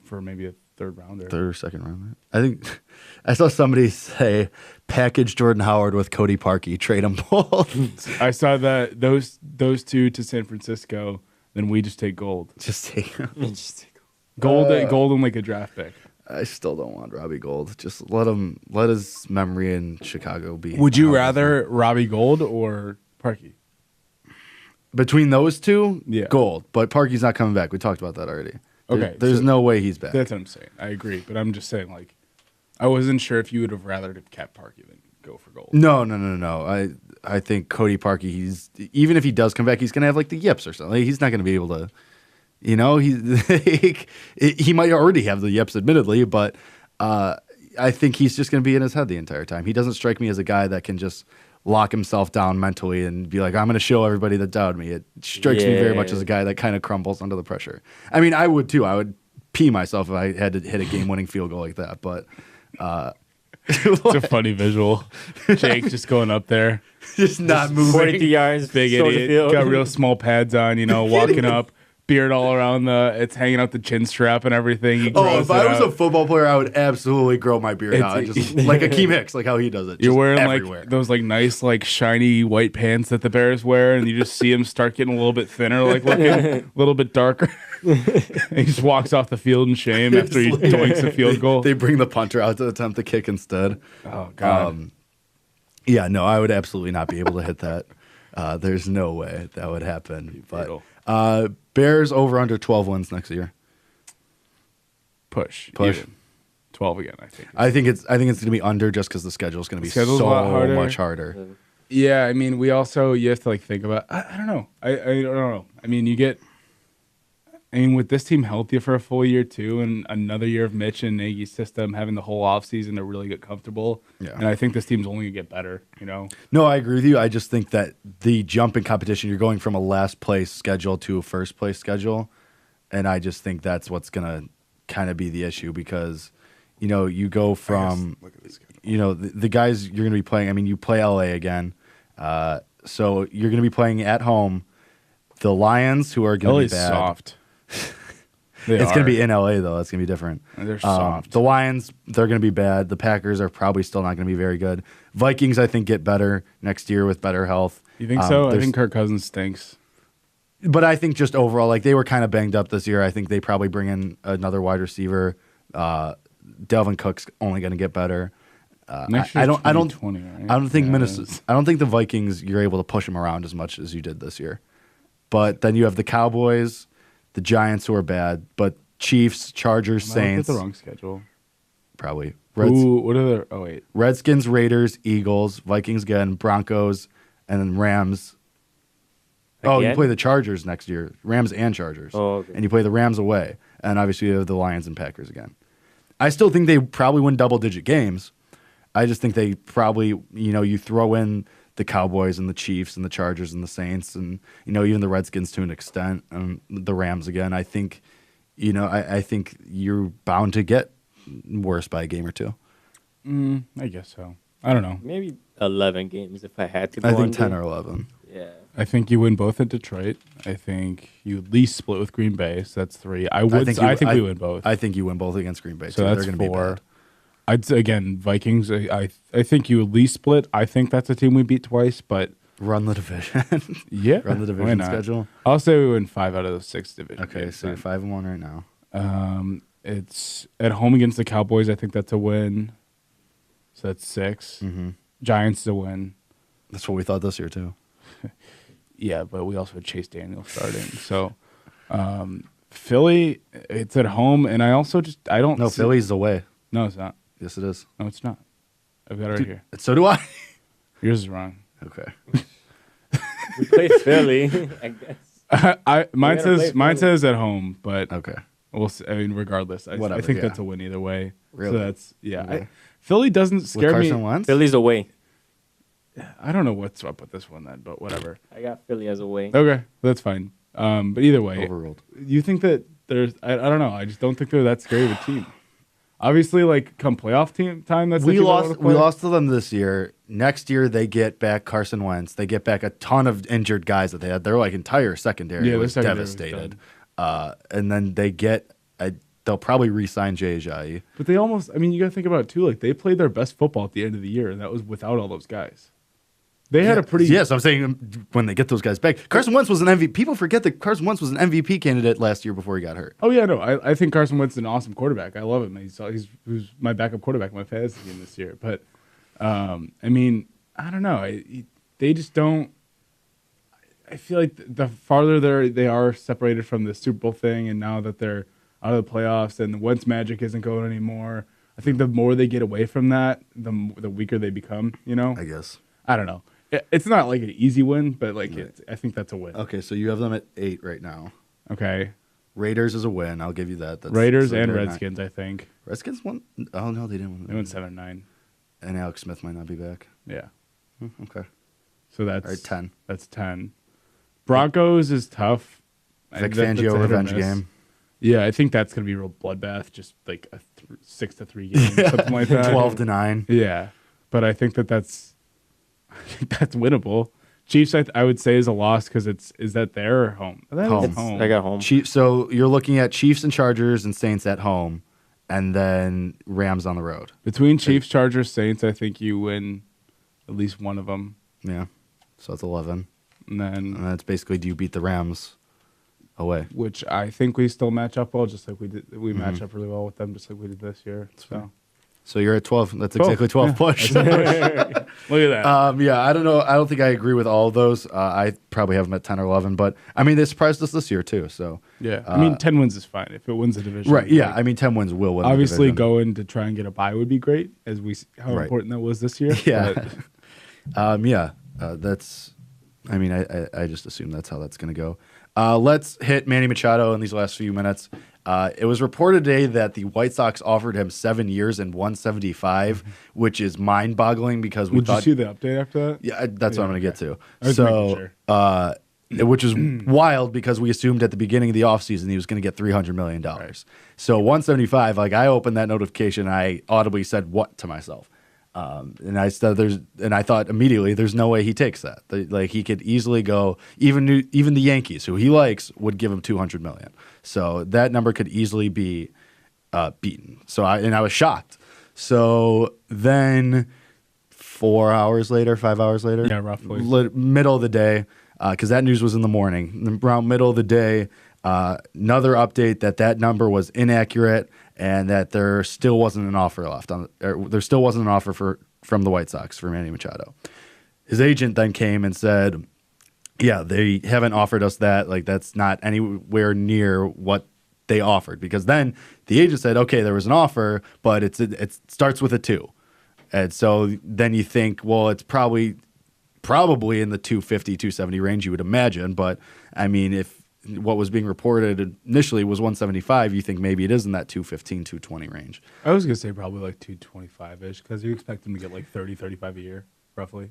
for maybe a third rounder. Third or second round. I think I saw somebody say package Jordan Howard with Cody Parkey, trade them both. I saw that those two to San Francisco, then we just take gold. Just take him. Gold and like a draft pick. I still don't want Robbie Gold. Just let his memory in Chicago be. Would you rather Robbie Gold or Parkey? Between those two? Yeah. Gold. But Parkey's not coming back. We talked about that already. Okay, There's so no way he's back. That's what I'm saying. I agree, but I'm just saying like I wasn't sure if you would have rather have kept Parkey than go for Gold. No. I think Cody Parkey, even if he does come back, he's gonna have like the yips or something. He's not gonna be able to, he might already have the yips, admittedly, but I think he's just gonna be in his head the entire time. He doesn't strike me as a guy that can just lock himself down mentally and be like, I'm gonna show everybody that doubted me. It strikes me very much as a guy that kind of crumbles under the pressure. I mean, I would too. I would pee myself if I had to hit a game-winning field goal like that, but. It's a funny visual. Jake just going up there, Just not moving. 42 yards. big short of idiot. field. Got real small pads on, walking up, beard all around it's hanging out the chin strap and everything. He Oh, grows if I it was out. a football player, I would absolutely grow my beard out. Just like Akeem Hicks, like how he does it. You're just wearing everywhere. like those like nice like shiny white pants that the Bears wear, and you just see him start getting a little bit thinner, like looking a little bit darker. And he just walks off the field in shame after he doinks a field goal. They bring the punter out to attempt the kick instead. Oh God. Yeah, no, I would absolutely not be able to hit that. There's no way that would happen. brutal. But Bears over under 12 wins next year. Push. Push. Even. 12 again, I think. I think it's going to be under just because the schedule is going to be schedule's a so lot harder. much harder. Yeah, I mean, you have to like think about. I don't know. I don't know. I mean, with this team healthy for a full year too, and another year of Mitch and Nagy's system having the whole offseason to really get comfortable. Yeah. And I think this team's only gonna get better. No, I agree with you. I just think that the jump in competition, you're going from a last place schedule to a first place schedule. And I just think that's what's going to kind of be the issue because, you go from, Look at this schedule. the guys you're going to be playing. I mean, you play LA again. So you're going to be playing at home. The Lions, who are going to be bad. Soft. It's going to be in LA, though. That's going to be different. They're soft. The Lions, they're going to be bad. The Packers are probably still not going to be very good. Vikings, I think, get better next year with better health. You think so? I there's- think Kirk Cousins stinks. But I think just overall, like they were kind of banged up this year. I think they probably bring in another wide receiver. Delvin Cook's only going to get better. Next I year's don't. 2020, right? I don't think Yeah, Minnesota. I don't think the Vikings. You're able to push them around as much as you did this year. But then you have the Cowboys, the Giants, who are bad. But Chiefs, Chargers, Am I looking at Saints, the wrong schedule. probably. Ooh, what are the? Oh wait, Redskins, Raiders, Eagles, Vikings again, Broncos, and then Rams. Oh, you Again? play the Chargers next year, Rams and Chargers. Oh, okay. And you play the Rams away. And obviously you have the Lions and Packers again. I still think they probably win double-digit games. I just think they probably, you throw in the Cowboys and the Chiefs and the Chargers and the Saints and, even the Redskins to an extent and the Rams again. I think, I think you're bound to get worse by a game or two. I guess so. I don't know. Maybe 11 games if I had to go I think under. 10 or 11. Yeah. I think you win both at Detroit. I think you at least split with Green Bay. So that's 3. I think we win both. I think you win both against Green Bay, so too. that's They're going to be 4. bad. I'd say again Vikings. I think you at least split. I think that's a team we beat twice, but Run the division. yeah, Run the why division not? schedule. I'll say we win 5 out of those 6 division. Okay, games so you're then. 5-1 right now. It's at home against the Cowboys. I think that's a win. So that's 6. Mm-hmm. Giants a win. That's what we thought this year, too. Yeah, but we also had Chase Daniel starting. So Philly, it's at home, and I also I don't. No, see- Philly's away. No, it's not. Yes, it is. No, it's not. I've got it right here. So do I. Yours is wrong. Okay. We play Philly, I guess. Mine says at home, but Okay. we'll see. I mean, regardless, I Whatever, think yeah. that's a win either way. Really? So that's Okay. Philly doesn't scare me. Carson Wentz? Philly's away. I don't know what's up with this one then, but whatever. I got Philly as away. Okay, that's fine. But either way, Overruled. you think that there's? I don't know. I just don't think they're that scary of a team. Obviously, like come playoff team time, that's the We team that lost. wanna We play. lost to them this year. Next year, they get back Carson Wentz. They get back a ton of injured guys that they had. Their like entire secondary Yeah, their was secondary was devastated. And then they get. They'll probably re-sign Jay Ajayi. But they almost. I mean, you got to think about it too. Like they played their best football at the end of the year, and that was without all those guys. They had a pretty. Yes, I'm saying when they get those guys back, Carson Wentz was an MVP. People forget that Carson Wentz was an MVP candidate last year before he got hurt. Oh yeah, no, I think Carson Wentz is an awesome quarterback. I love him. He was my backup quarterback in my fantasy team this year. But I mean, I don't know. They just don't. I feel like the farther they are separated from the Super Bowl thing, and now that they're out of the playoffs and the Wentz magic isn't going anymore, I think the more they get away from that, the weaker they become. You know, I guess. I don't know. It's not like an easy win, but like I think that's a win. Okay, so you have them at 8 right now. Okay. Raiders is a win. I'll give you that. That's Raiders so and they're Redskins, I think. Redskins won. Oh no, they didn't win. They went 7-9. And Alex Smith might not be back. Yeah. Okay. So that's All right, 10. That's 10. Broncos is tough. Vic That's a Fangio hit or revenge miss. game. Yeah, I think that's gonna be a real bloodbath. Just like a 6-3 game, something like that. 12-9. Yeah, but I think that's winnable. Chiefs, I would say, is a loss because is that their or home? That Home. is home. I got home. So you're looking at Chiefs and Chargers and Saints at home, and then Rams on the road. Between Chiefs, Chargers, Saints, I think you win at least one of them, Yeah. So that's 11. and then And that's basically, do you beat the Rams away? which I think we still match up well, just like we did. We Mm-hmm. match up really well with them, just like we did this year. So So you're at 12. That's 12, exactly 12 yeah. push. look at that. Yeah, I don't know. I don't think I agree with all of those. I probably have them at 10 or 11, but I mean, they surprised us this year too. So Yeah, I mean, 10 wins is fine if it wins the division. right, yeah. like, I mean, 10 wins will win. obviously, the division. going to try and get a bye would be great, as how Right. important that was this year. Yeah. but- Yeah. That's. I mean, I just assume that's how that's going to go. Let's hit Manny Machado in these last few minutes. It was reported today that the White Sox offered him 7 years and 175, which is mind-boggling because we would thought. you see the update after that? Yeah, that's what I'm going to get to. I was making sure. Which is wild because we assumed at the beginning of the offseason he was going to get $300 million. So 175, like I opened that notification and I audibly said what to myself. And I said I thought immediately there's no way he takes that. Like he could easily go, even the Yankees, who he likes, would give him $200 million. So that number could easily be beaten. So I was shocked. So then 5 hours later, Yeah, roughly. middle of the day, because that news was in the morning. Around middle of the day, another update that number was inaccurate and that there still wasn't an offer left there still wasn't an offer from the White Sox for Manny Machado. His agent then came and said, "Yeah, they haven't offered us that. Like that's not anywhere near what they offered." Because then the agent said, "Okay, there was an offer, but it starts with a 2." And so then you think, well, it's probably in the 250, 270 range, you would imagine. But I mean, if what was being reported initially was 175, you think maybe it is in that 215, 220 range. I was going to say probably like 225-ish because you expect him to get like 30, 35 a year, roughly.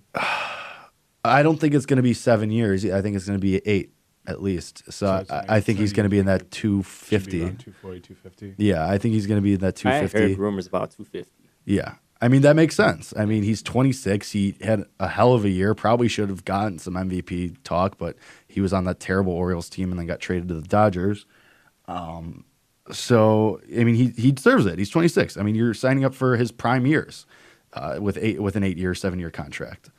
I don't think it's going to be 7 years. I think it's going to be 8 at least. So I think he's going to be in that 250. 240, 250. Yeah, I think he's going to be in that I 250. heard rumors about 250. Yeah. I mean, that makes sense. I mean, he's 26. He had a hell of a year. Probably should have gotten some MVP talk, but he was on that terrible Orioles team and then got traded to the Dodgers. So, I mean, he deserves it. He's 26. I mean, you're signing up for his prime years with an 8-year, 7-year contract.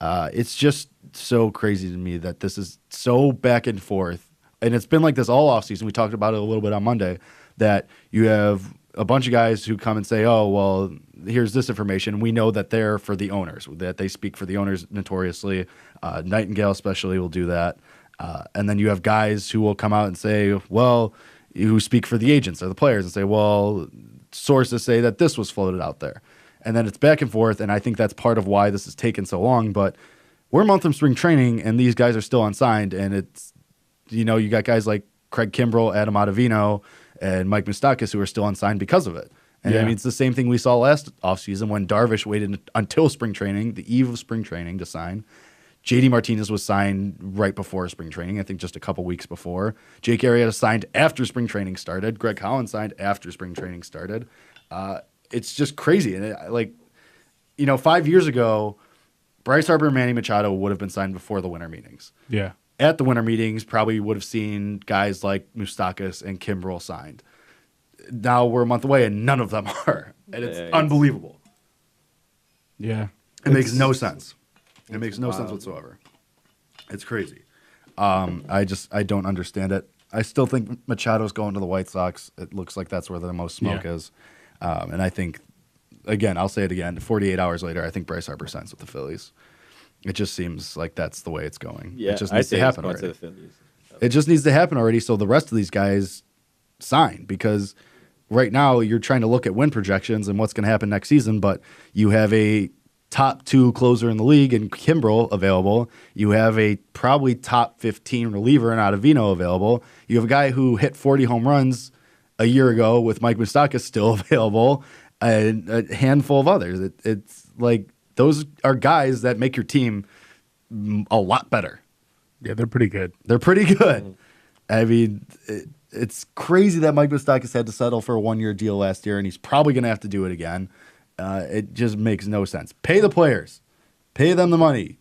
It's just so crazy to me that this is so back and forth. And it's been like this all offseason. We talked about it a little bit on Monday, that you have a bunch of guys who come and say, oh, well, here's this information. We know that they're for the owners, that they speak for the owners notoriously. Nightingale especially will do that. And then you have guys who will come out and say, well, who speak for the agents or the players and say, well, sources say that this was floated out there. And then it's back and forth, and I think that's part of why this has taken so long. But we're a month from spring training, and these guys are still unsigned, and it's, you got guys like Craig Kimbrell, Adam Ottavino, and Mike Moustakas who are still unsigned because of it. And I mean, it's the same thing we saw last offseason when Darvish waited until spring training, the eve of spring training, to sign. JD Martinez was signed right before spring training, I think just a couple weeks before. Jake Arrieta signed after spring training started. Greg Collins signed after spring training started. It's just crazy. And 5 years ago, Bryce Harper and Manny Machado would have been signed before the winter meetings. Yeah. At the winter meetings, probably would have seen guys like Moustakas and Kimbrell signed. Now we're a month away, and none of them are. And it's unbelievable. Yeah. It makes no sense. It makes no sense whatsoever. It's crazy. I don't understand it. I still think Machado's going to the White Sox. It looks like that's where the most smoke is. And I think, again, I'll say it again, 48 hours later, I think Bryce Harper signs with the Phillies. It just seems like that's the way it's going. Yeah, it just needs to happen already. To the Phillies. It just needs to happen already so the rest of these guys sign, because right now you're trying to look at win projections and what's going to happen next season, but you have a top 2 closer in the league in Kimbrell available. You have a probably top 15 reliever in Ottavino available. You have a guy who hit 40 home runs a year ago with Mike Moustakas still available, and a handful of others. It's like those are guys that make your team a lot better. Yeah, they're pretty good. They're pretty good. I mean, it's crazy that Mike Moustakas had to settle for a 1-year deal last year, and he's probably going to have to do it again. It just makes no sense. Pay the players. Pay them the money.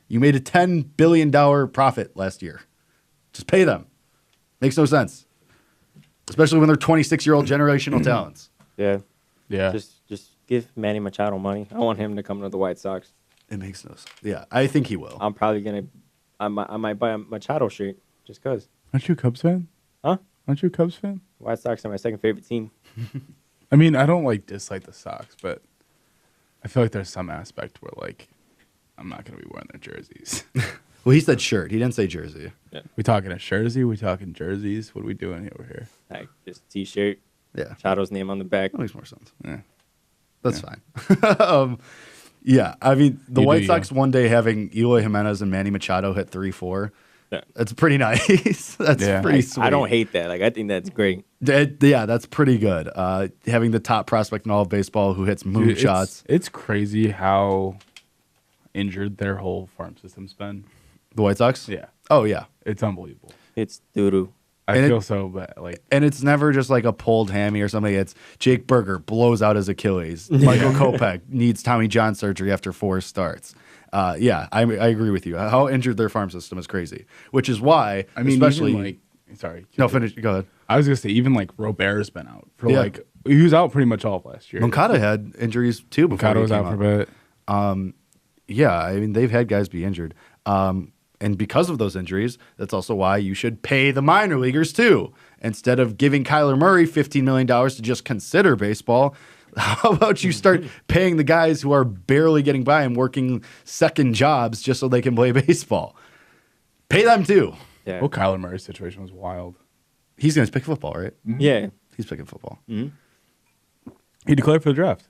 You made a $10 billion profit last year. Just pay them. Makes no sense. Especially when they're 26-year-old generational talents. Yeah. Yeah. Just give Manny Machado money. I want him to come to the White Sox. It makes no sense. Yeah, I think he will. I'm probably going to – I might buy a Machado shirt just because. Aren't you a Cubs fan? Huh? Aren't you a Cubs fan? White Sox are my second favorite team. I mean, I don't dislike the Sox, but I feel like there's some aspect where I'm not going to be wearing their jerseys. Well, he said shirt. He didn't say jersey. Yeah. We talking a jersey? We talking jerseys? What are we doing over here? Like just T-shirt. Yeah. Machado's name on the back. That makes more sense. Yeah. That's fine. Yeah, I mean, the White Sox one day having Eloy Jimenez and Manny Machado hit 3-4. Yeah. That's pretty nice. That's pretty sweet. I don't hate that. I think that's great. Yeah, that's pretty good. Having the top prospect in all of baseball who hits moonshots. It's crazy how injured their whole farm system's been. The White Sox? Yeah. Oh, yeah. It's unbelievable. It's doo-doo. I feel so bad. And it's never just like a pulled hammy or something. It's Jake Berger blows out his Achilles. Michael Kopech needs Tommy John surgery after 4 starts. Yeah, I agree with you. How injured their farm system is crazy. Which is why, especially... sorry. No, finish. Go ahead. I was going to say, even Robert's been out for he was out pretty much all of last year. Moncada had injuries too before Moncada was out for a bit. Yeah, I mean, they've had guys be injured. And because of those injuries, that's also why you should pay the minor leaguers too. Instead of giving Kyler Murray $15 million to just consider baseball, how about you start paying the guys who are barely getting by and working second jobs just so they can play baseball? Pay them too. Yeah. Well, Kyler Murray's situation was wild. He's going to pick football, right? Yeah. He's picking football. Mm-hmm. He declared for the draft.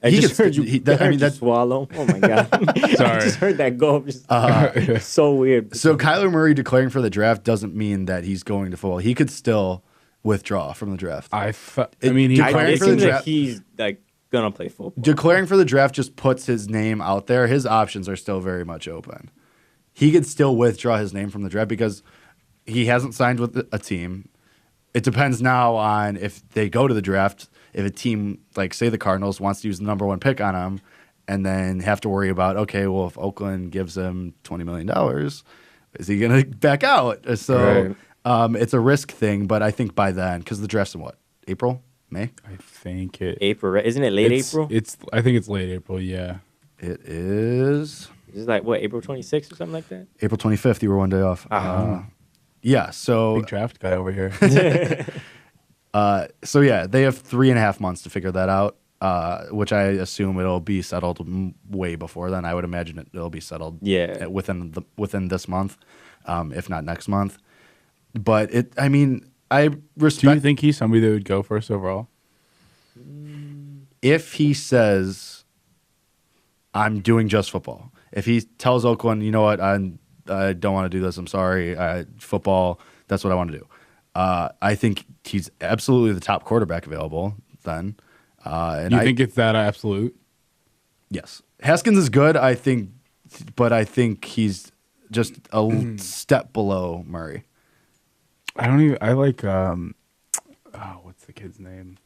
I just heard you. That's swallow. Oh my god! Sorry, I just heard that go. Just so weird. So Kyler Murray declaring for the draft doesn't mean that he's going to football. He could still withdraw from the draft. I mean, declaring for the draft. He's gonna play football. Declaring for the draft just puts his name out there. His options are still very much open. He could still withdraw his name from the draft because he hasn't signed with a team. It depends now on if they go to the draft. If a team, like say the Cardinals, wants to use the number 1 pick on him and then have to worry about, okay, well, if Oakland gives him $20 million, is he going to back out? So it's a risk thing, but I think by then, because the draft's in what, April, May? I think April, right? Isn't it late April? I think it's late April, yeah. It is. Is it April 26th or something like that? April 25th, you were 1 day off. Yeah, so. Big draft guy over here. So yeah, they have 3.5 months to figure that out, which I assume it'll be settled way before then. I would imagine it'll be settled within this month, if not next month. But I respect. Do you think he's somebody that would go first overall? If he says, I'm doing just football. if he tells Oakland, you know what, I don't want to do this. I'm sorry. Football, that's what I want to do. I think he's absolutely the top quarterback available then. And you think it's that absolute? Yes. Haskins is good, I think, but I think he's just a step below Murray. I like what's the kid's name?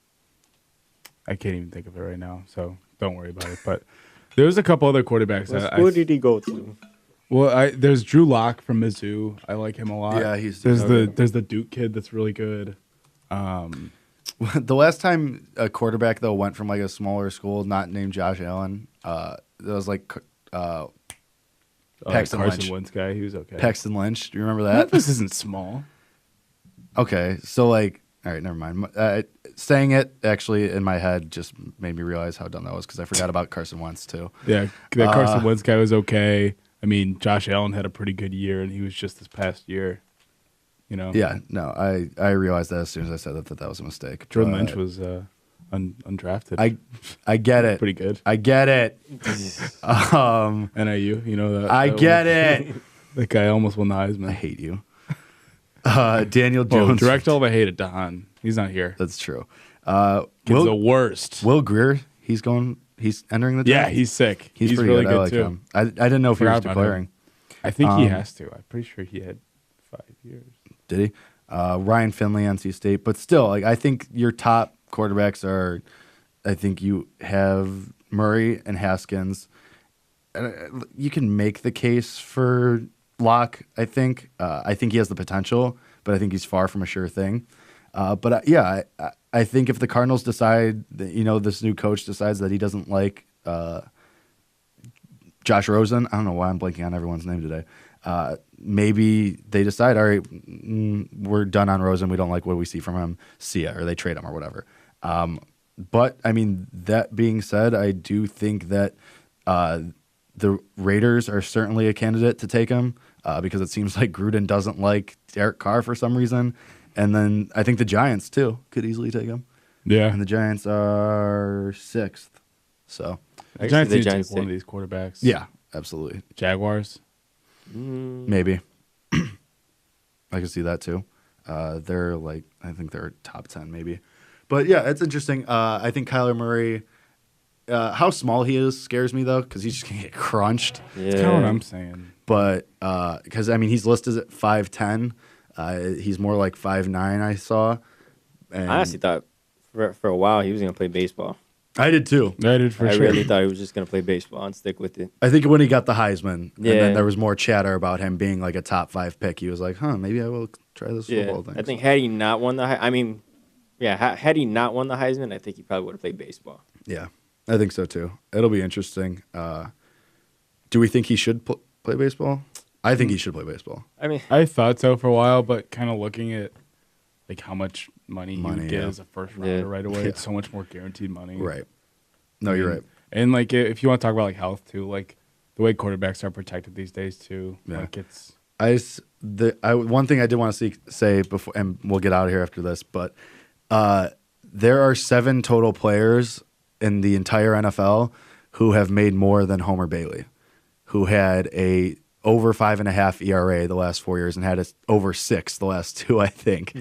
I can't even think of it right now, so don't worry about it. But there's a couple other quarterbacks. What school did he go to? Well, there's Drew Lock from Mizzou. I like him a lot. Yeah, there's the Duke kid that's really good. The last time a quarterback though went from like a smaller school, not named Josh Allen, that was like Paxton Lynch. Wentz guy, he was okay. Paxton Lynch, do you remember that? Memphis isn't small. Okay, so like, all right, never mind. Saying it actually in my head just made me realize how dumb that was because I forgot about Carson Wentz too. Yeah, that Carson Wentz guy was okay. I mean, Josh Allen had a pretty good year, and he was just this past year. You know. Yeah, no, I realized that as soon as I said that was a mistake. Jordan Lynch was undrafted. I get it. Pretty good. I get it. NIU, you know that. I get it. That guy almost won the Heisman. I hate you. Daniel Jones. Direct all the hate at Dahan. He's not here. That's true. Kid's the worst. Will Greer, he's entering the draft. Yeah, he's sick. He's pretty really good. good I like too. him. I didn't know if he was declaring. I think he has to. I'm pretty sure he had 5 years. Did he? Ryan Finley, NC State. But still, like I think your top quarterbacks are, I think you have Murray and Haskins. You can make the case for Locke, I think. I think he has the potential, but I think he's far from a sure thing. I think if the Cardinals decide that, this new coach decides that he doesn't like Josh Rosen, I don't know why I'm blanking on everyone's name today. Maybe they decide, all right, we're done on Rosen. We don't like what we see from him. See ya, or they trade him or whatever. But I mean, that being said, I do think that the Raiders are certainly a candidate to take him because it seems like Gruden doesn't like Derek Carr for some reason. And then I think the Giants, too, could easily take him. Yeah. And the Giants are 6th. So the Giants need to take one of these quarterbacks. Yeah, absolutely. Jaguars? Maybe. I can see that, too. They're like, I think they're top 10, maybe. But, yeah, it's interesting. I think Kyler Murray, how small he is scares me, though, because he's just going to get crunched. Yeah. That's kind of what I'm saying. But, because, I mean, he's listed at 5'10". He's more like 5'9", I saw. And I honestly thought for a while he was going to play baseball. I did, too. I did for sure. I really thought he was just going to play baseball and stick with it. I think when he got the Heisman, Yeah. and then there was more chatter about him being like a top 5 pick, he was like, maybe I will try this football thing. I think had he not won the had he not won the Heisman, I think he probably would have played baseball. Yeah, I think so, too. It'll be interesting. Do we think he should play baseball? I think he should play baseball. I mean, I thought so for a while, but kind of looking at like how much money you would get as a first rounder right away, it's so much more guaranteed money. Right. No, you're right. And like if you want to talk about like health too, like the way quarterbacks are protected these days too, like it's. One thing I did want to say before, and we'll get out of here after this, but there are 7 total players in the entire NFL who have made more than Homer Bailey, who had a over 5.5 ERA the last 4 years and had over 6 the last 2, I think.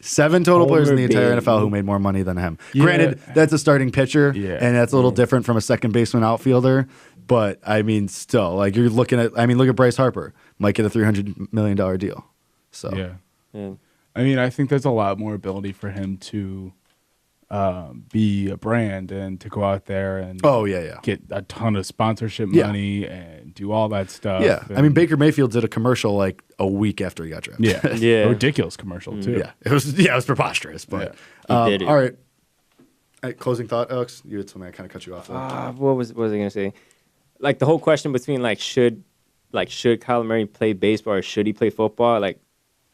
7 total players in the entire NFL who made more money than him. Yeah. Granted, that's a starting pitcher, and that's a little different from a second baseman outfielder. But I mean, still, like you're looking at. I mean, look at Bryce Harper. Might get a $300 million deal. So yeah. I mean, I think there's a lot more ability for him to be a brand and to go out there and get a ton of sponsorship money and do all that stuff. Yeah, I mean Baker Mayfield did a commercial like a week after he got drafted. A ridiculous commercial too. Yeah, it was preposterous. But he did it. All right. Closing thought, Alex. You had something I kind of cut you off. What was I gonna say? Like the whole question between should Kyler Murray play baseball or should he play football? Like,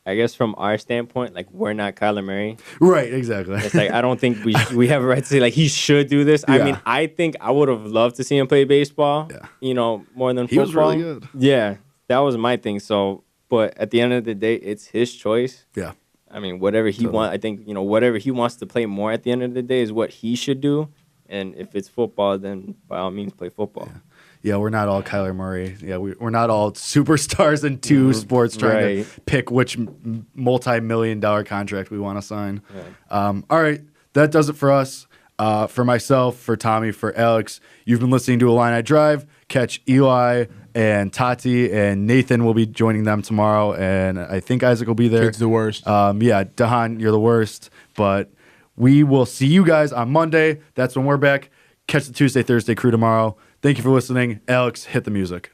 I guess from our standpoint, like we're not Kyler Murray. Right, exactly. It's like I don't think we have a right to say like he should do this. I mean, I think I would have loved to see him play baseball. Yeah. More than football. He was really good. Yeah, that was my thing. So, but at the end of the day, it's his choice. Yeah. I mean, whatever he wants. I think whatever he wants to play more at the end of the day is what he should do. And if it's football, then by all means play football. Yeah, we're not all Kyler Murray. Yeah, we're not all superstars in two sports trying to pick which multi-million-dollar contract we want to sign. Right. All right, that does it for us. For myself, for Tommy, for Alex, you've been listening to Illini Drive. Catch Eli and Tati and Nathan will be joining them tomorrow, and I think Isaac will be there. Kid's the worst. Yeah, Dahan, you're the worst. But we will see you guys on Monday. That's when we're back. Catch the Tuesday, Thursday crew tomorrow. Thank you for listening. Alex, hit the music.